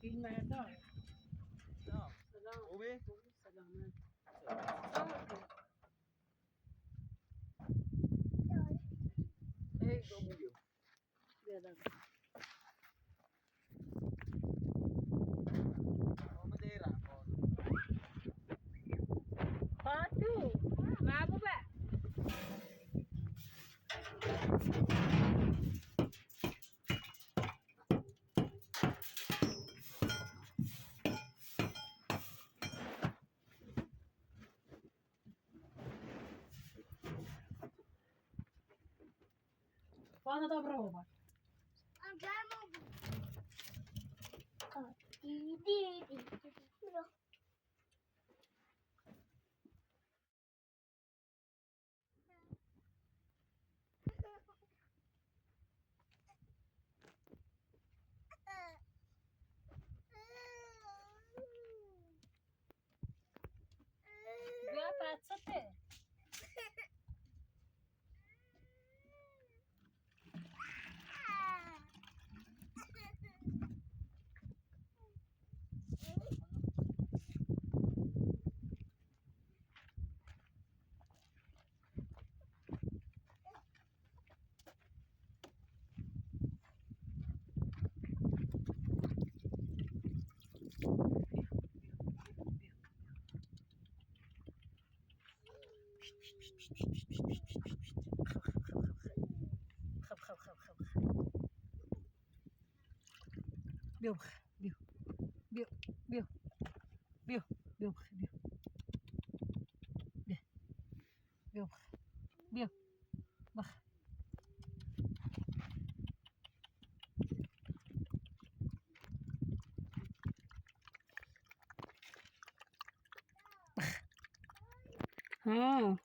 في مردا سلام سلام خوبی؟ سلامت ای خوبی بیادم آمده ایران فاتو محبوبه Fala dobra roupa. Dua pazzo te. خب خب خب خب بيو بيو بيو بيو بيو بيو بيو بيو بيو بخ ها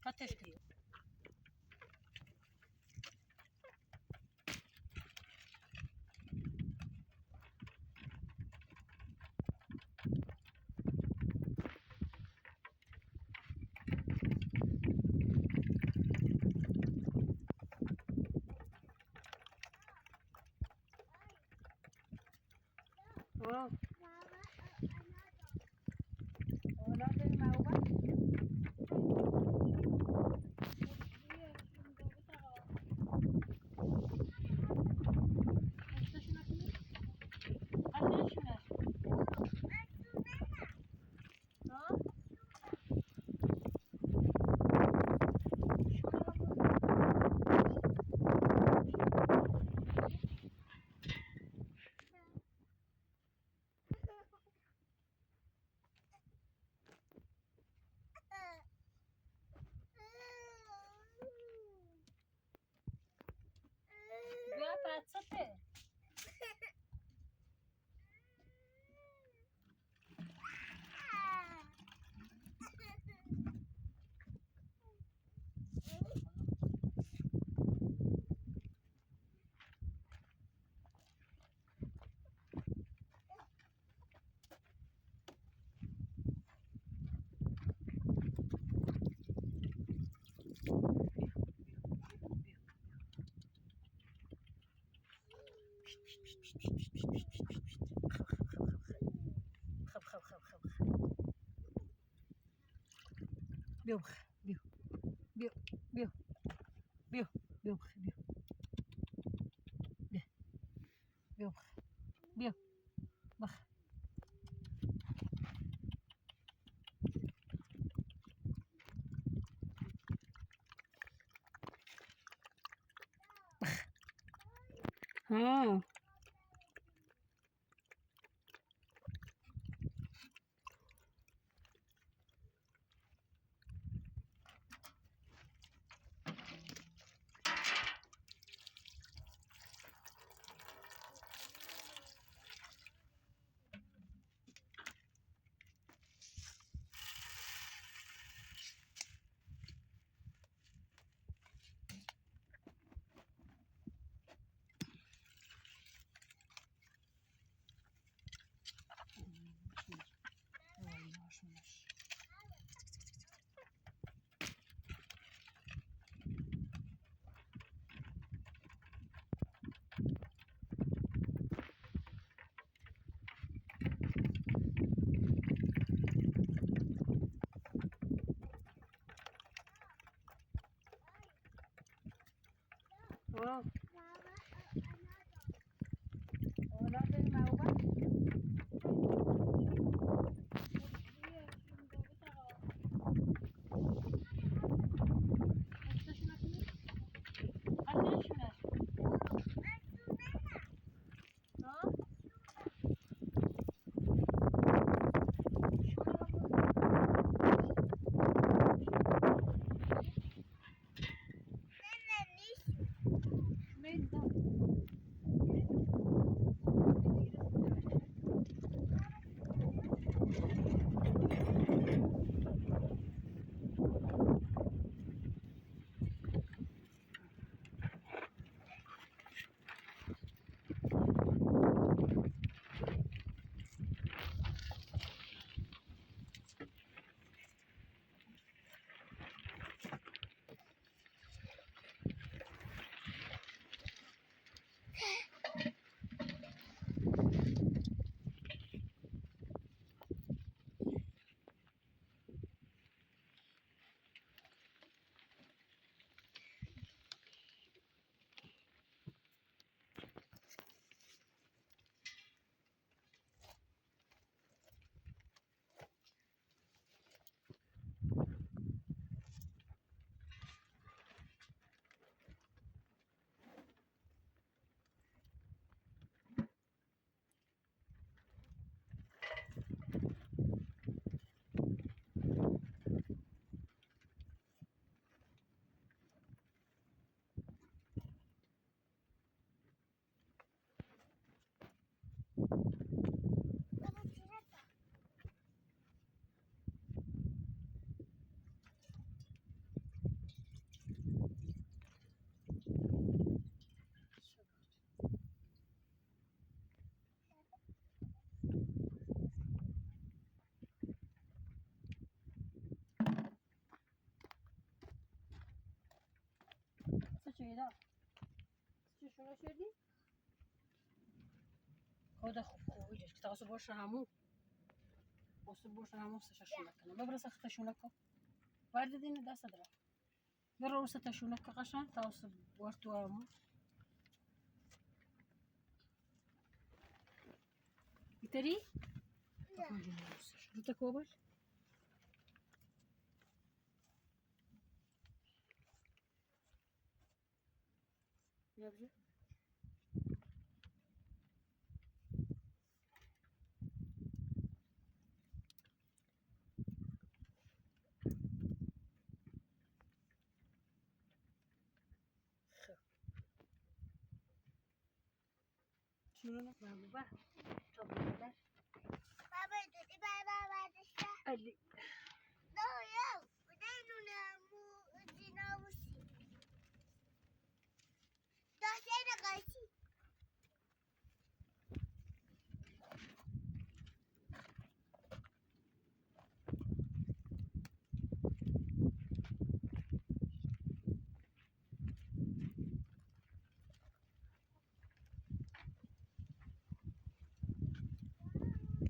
Kateşli. Oh, hola de Mauba. Dua pazzo te. خب خب خب خب بيو بيو بيو بيو بيو بيو بيو بيو بيو بخ ها Co ci da? چی شروع شدی؟ خدا خوب خوبیش که تاسو باشه همو تاسو باشه همو سششونه کنه ببرس اختشونه کن ورد دین دست داره برو ستشونه که قشن تاسو ورتو همو بیتری؟ رو تکوبر؟ Dobrze. شنو نفهمه بقى طب بلاش بابا دادی بابا بعدش قال لا يا ودينو نامو ديناوسي ده شيء قاسي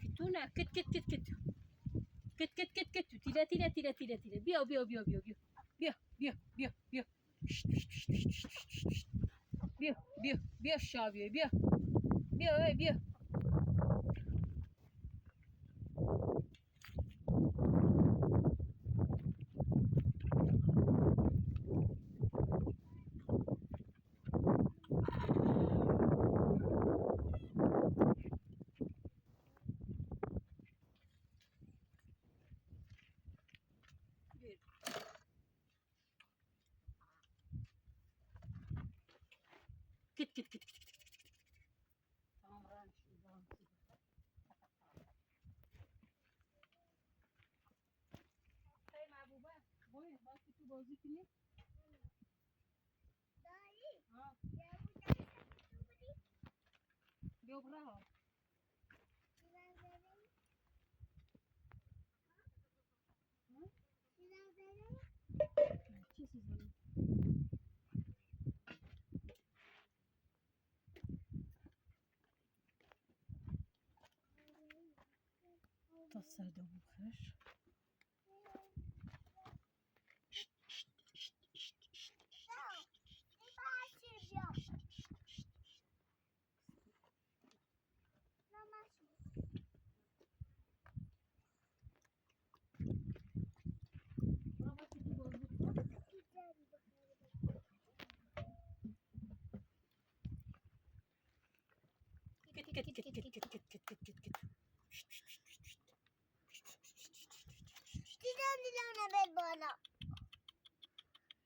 كتونا كت كت كت كت كت كت كت كت تيلا تيلا تيلا تيلا تيلا بيو بيو بيو بيو بيو بيو بيو بيو بيو بيو بيو بيو الشابي بيو بيو اي بيو كت كت كت كت تمام رانش طيب مع ابو بكر بوي باقي تو بوزي كني داي اه يا ودي تبدي بيو براها چی سیزنی تا سرده بخش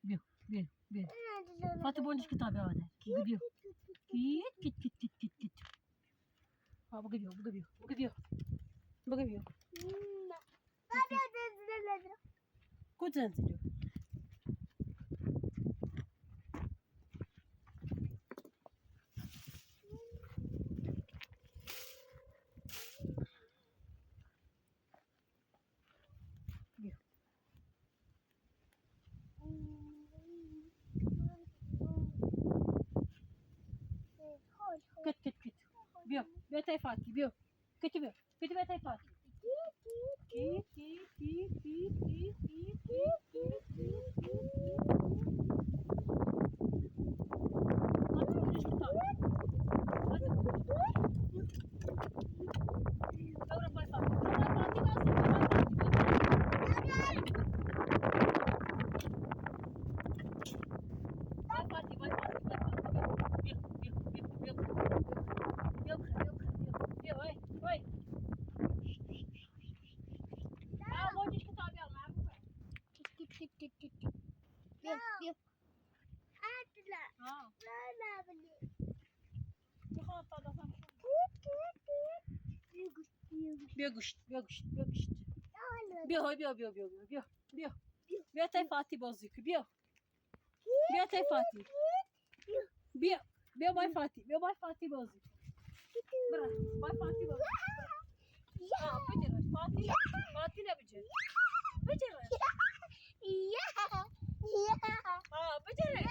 بيو بيو بيو فاتو بونش كتابي هذا بيو بيو كيت كيت كيت كيت كيت كيت اه بقى بيو بقى بيو بقى بيو بقى بيو كنت انت بيو كت كت كت بيو بيو تاي فاتي بيو كت بيو كت بيو تاي فاتي كيت كيت كيت كيت كيت كيت كيت كيت كيت فاتو بونش كتابي فاتو دورة باي فاتي دورة فاتي بس باي فاتي باي فاتي باي فاتي بيو بيو بيو بيو بيو بيو هاي هاي اه بونش كتابي يلا عم اه لا لا بلي بخاطر هذا بیا گوشت بیا گوشت بیا گوشت حالا بیا های بیا تای فاتی بازی کن بیا تای فاتی بیا بای فاتی بازی کن برو بای فاتی بازی آه بجرش فاتی نبجر بجرش آه بجرش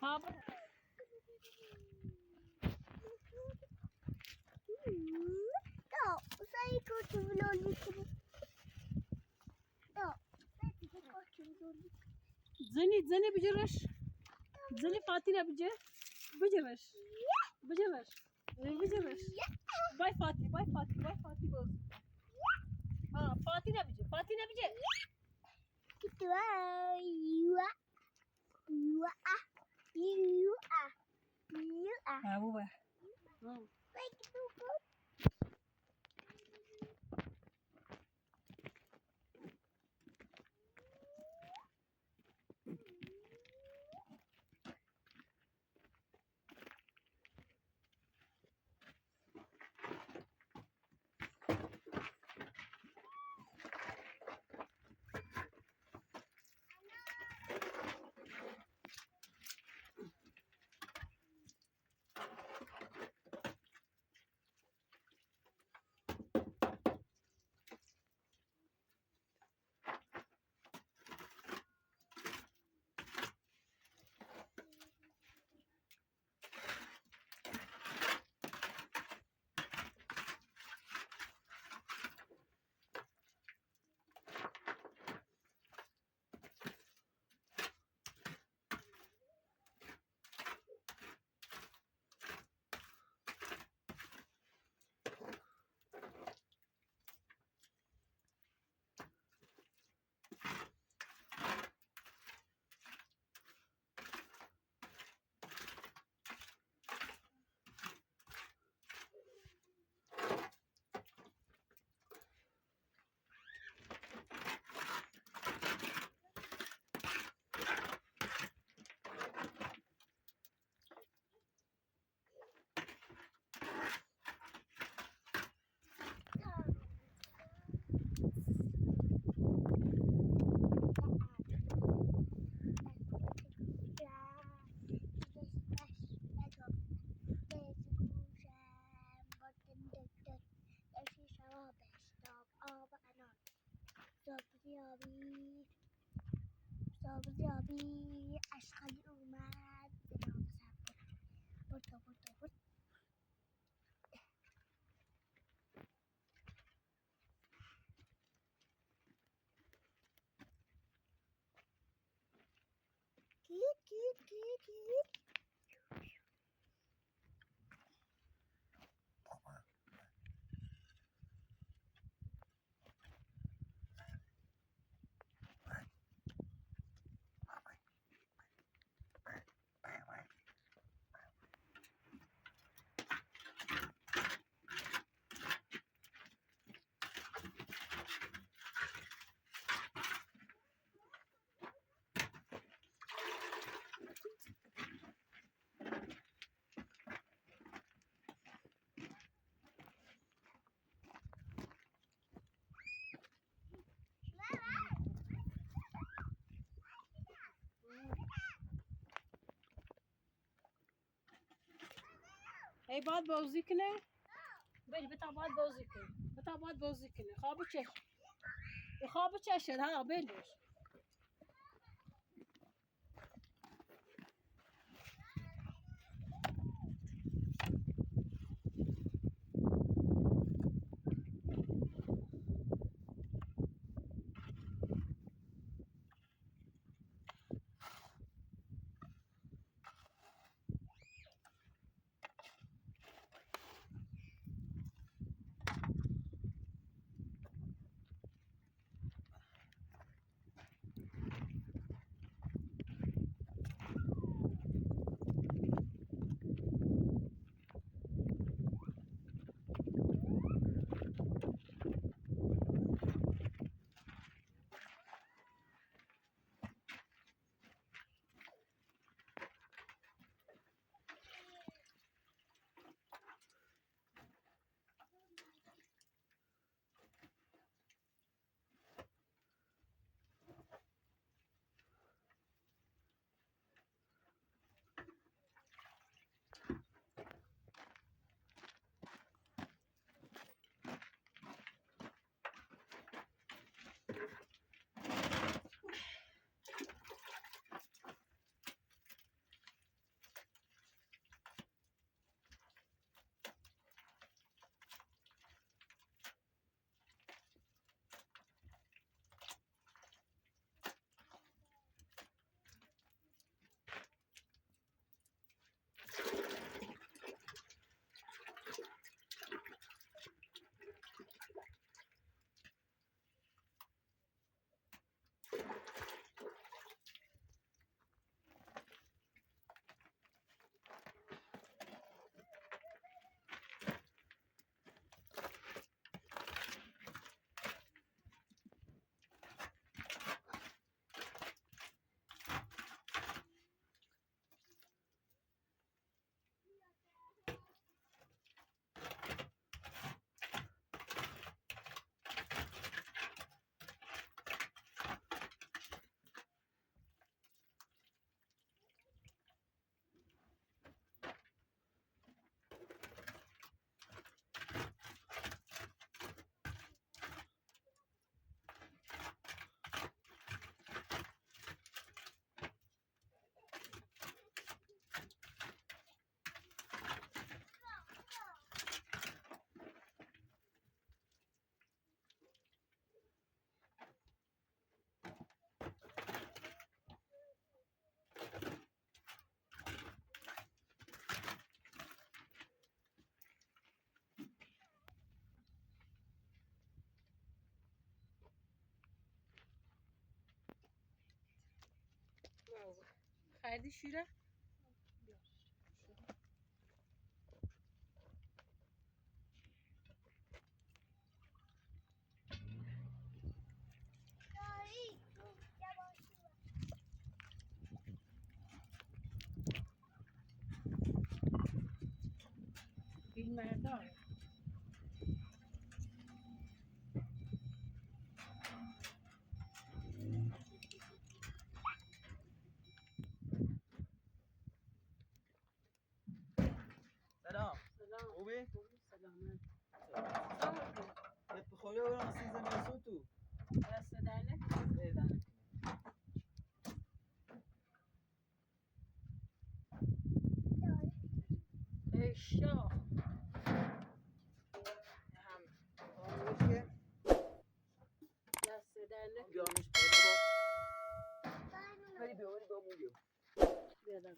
ها برو saya ikut sebelum ni. Tak, saya ikut sebelum ni. زنی بجرش زنی فاتی نبجر بجرش بای فاتی بازی آه فاتی نبجر Itu ah, you ah. آه بابا Baik itu kau. Sabzi aşkali umad Bota. Kit. ای بعد بازی کنه بتا بعد بازی کنه خواب چشد ها بلش بردی شیره؟ دایی یواشی این مرداره سلام سلام خوبی؟ سلامت یه بخوری برام سیزن رسون تو دست درنه ایدن دایی اشا هم آموشه دست درنه بیامش بالا با دایی بری با مویو بیادم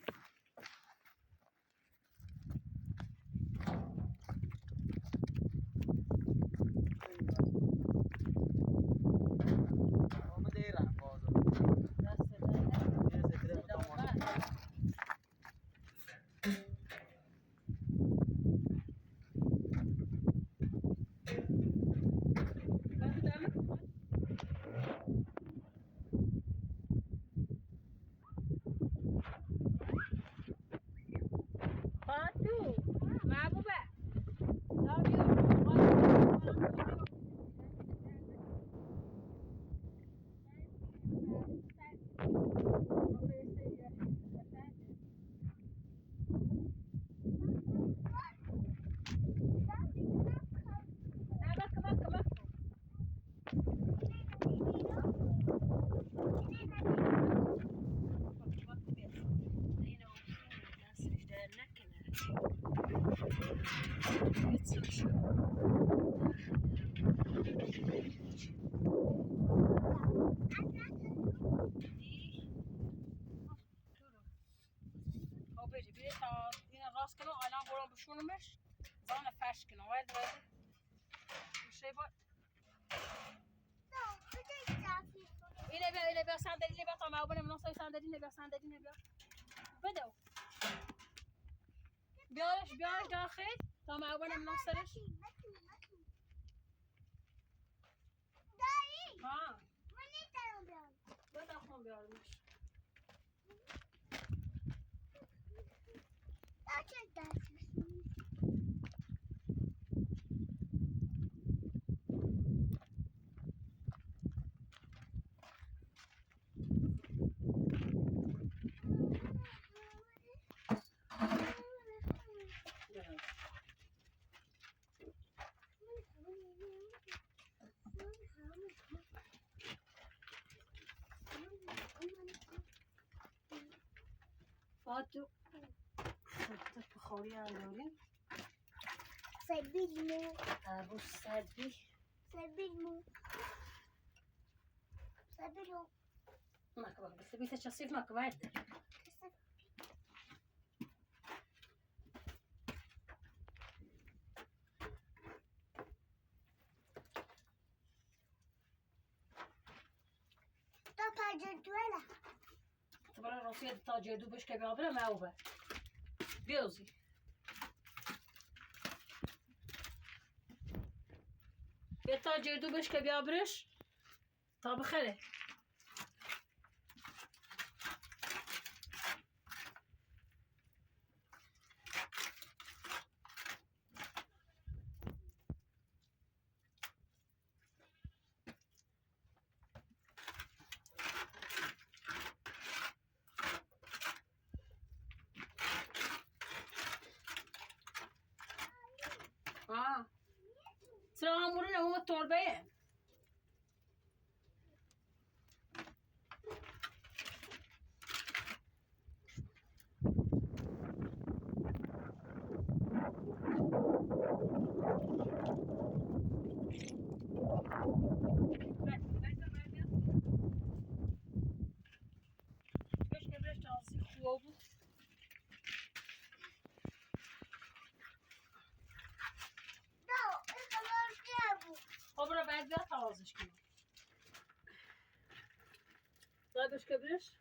آمده ایران بازو دست درنه یه سکره متامات سلامت فاتو محبوبه بری بری تا این راست کنم الان برام بشونمش زان فرش کنم وارد وارد میشه با اینه بیا صندلی بیا تا ما بریم نصف صندلی بیا بدو بیارش داخل تا ما بریم نصفش دایی ها من نمیتونم بیام بده خون بیارمش چه دستشون فاتو بخوری هم داریم سبیل ابو سدی مو ماكو بس بيت الشصيف ماكو بعد تا پجدوله تبرا روسيا تا جدو بش كبابرا ما هو بيوزي تا جدو بش كبابرش تا بخله سلام عموري هو التربية خبره بعد بیا تازش کنم دادش کبرش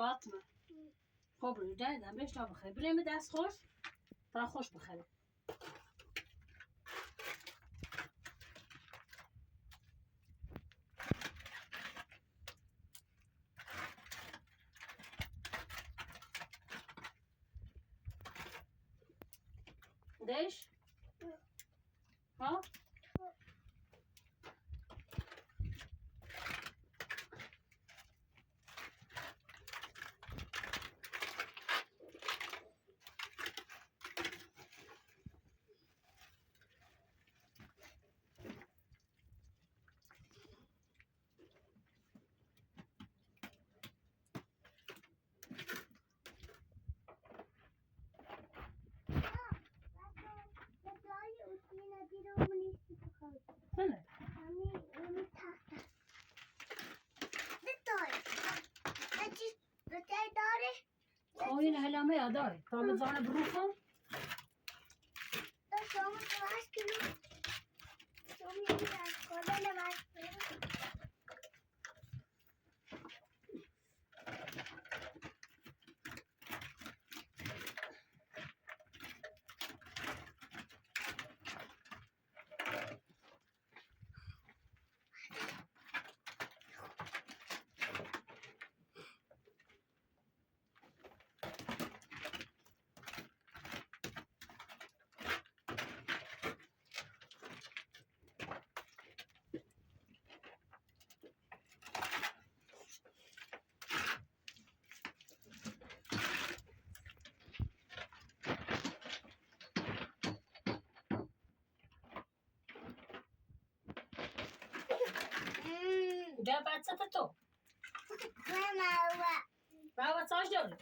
فاطمه خب رو جایدم بهش تا بخیر بریم دست خوش تا خوش بخره دیش ها نه خب این هلامه یادای تا بزانه بروخم جا بعد ستتو بابا صاش داري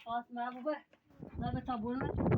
فاطمه بابا لا بتابولنا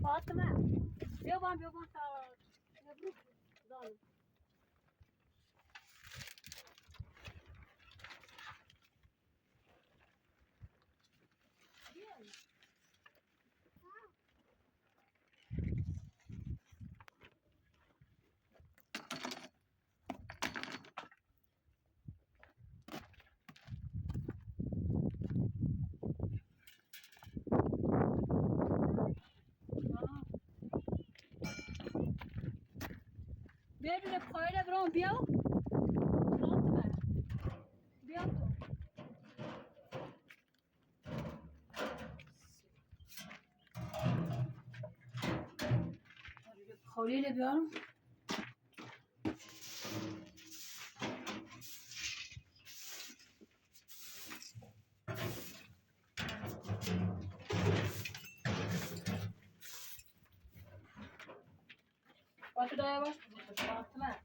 فاطمه بیا بان تا نبروك ضال یه دونه پایله برام بیاو فاطمه بیا تو خالیل بیارم What did I watch? Fatıma.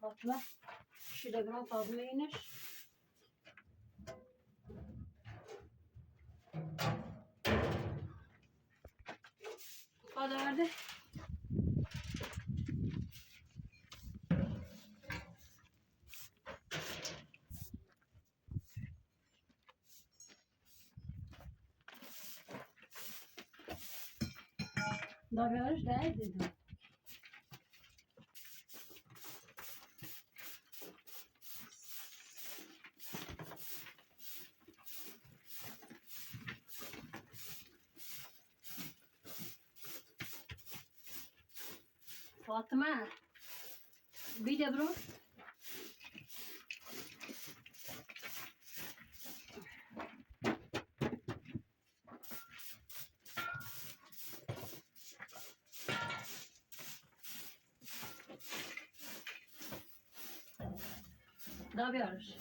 Fatıma. Şurada biraz fazla iner. Bu kadardı. Ne yapıyoruz? Ne dedim? Fatıma. Bir de bro. Ne yapıyoruz?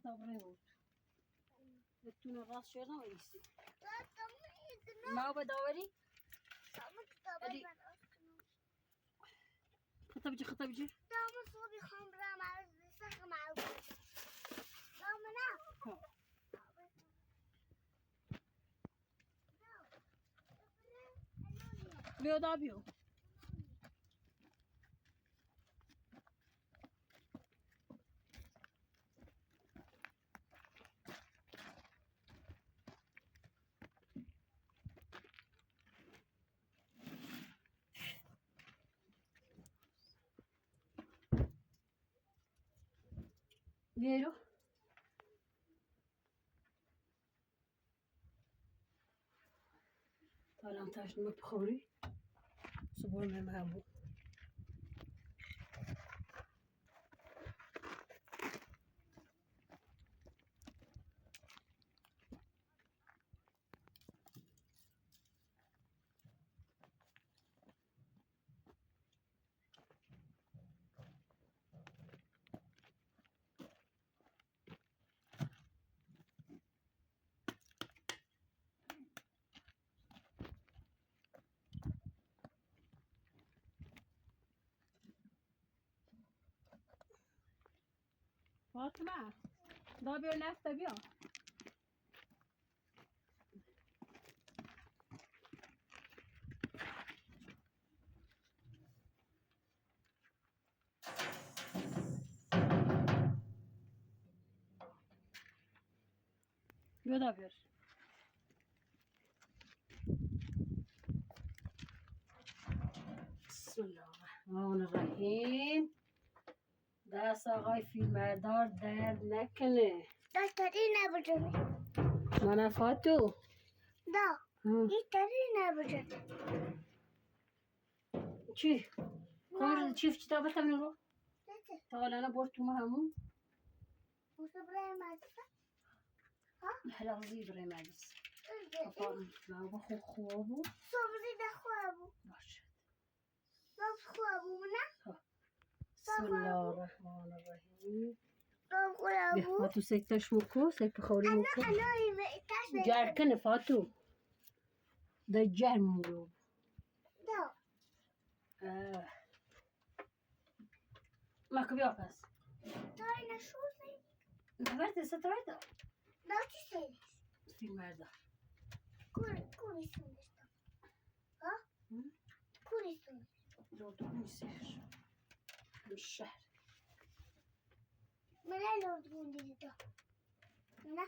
تابره بود بتونه راست شدن و ایستی راستم میدونم ما بداوری دامو کتابه ادی. براست کنم خطا بجی دامو صبحی خوام برم از سخم عروب دامو نه بیا دا بیو بیرو الان تاشت بخوری صبح همو فاطمه دا بیا لفت بیا بیا دا بیار بسم الله الرحمن الرحیم دست آقای فیلمبردار درد نکنه داشتری نبودم من فاتو دا داشتری نبودم چی؟ کار چیف کتابت هم رو؟ نچه تا حالا برد تو همون؟ موسو برای مدرسه حلقزی برای مجلس ما خوب بود صبحی نخواه بود باشه صبح خواه بود نه بسم الله الرحمن الرحیم صبح خواه بیا بود فاتو سکتش مکو سک بخوری مکو انا ایتاش جر کنه فاتو ده جر مولو دا ما بیا پس دای نشوزی برد ستاره دا دا چی سیلیش فیلمبردار کوری سونش دا ها کوری سونش لردو میسیش شهر من لورد گوندی دا نه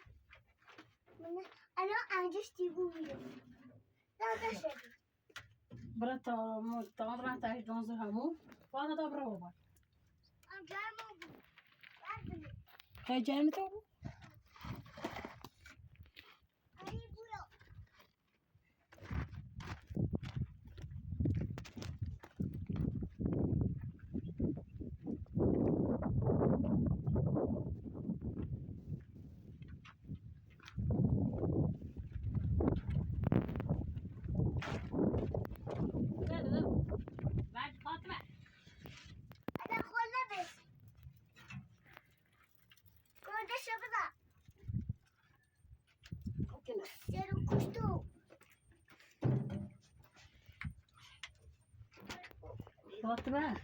من انا انجش تیبو بیرم دا شدی برای تا برای تایش دانزر همون فاتا دا برای بابا ام گرما بود بردنی خیلی جرمی تو بود ای بورو بعد فاطمه انا خلا بس گنده شو بدا کنه سرو کشتو فاطمه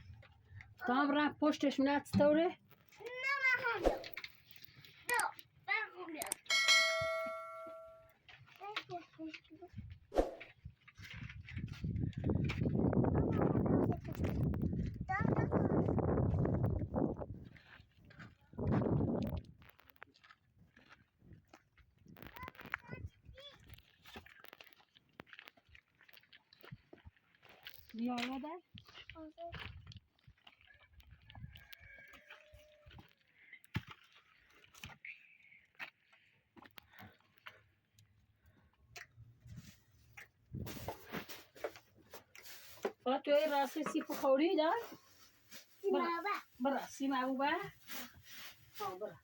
tam رفت پشتش منت ستوره نه من هم دو من هم دو بیا آمده فاتو ای راسه سیپو خوری دار برا سیما ابو با برا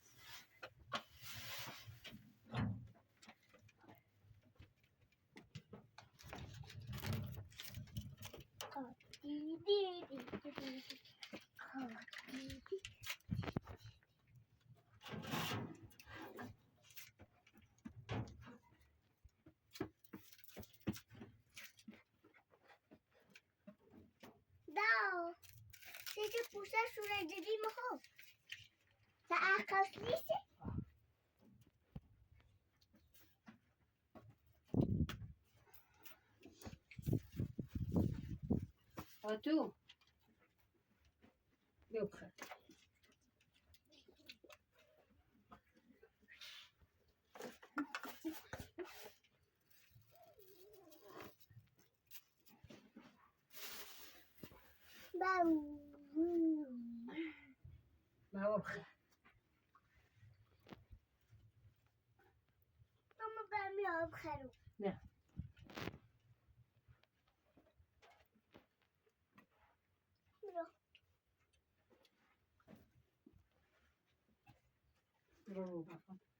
که پوستش رو دیدیم خب تا عکس نیست تو بخیر ما بخیر ماما برمی خرو نه برو رو بخیر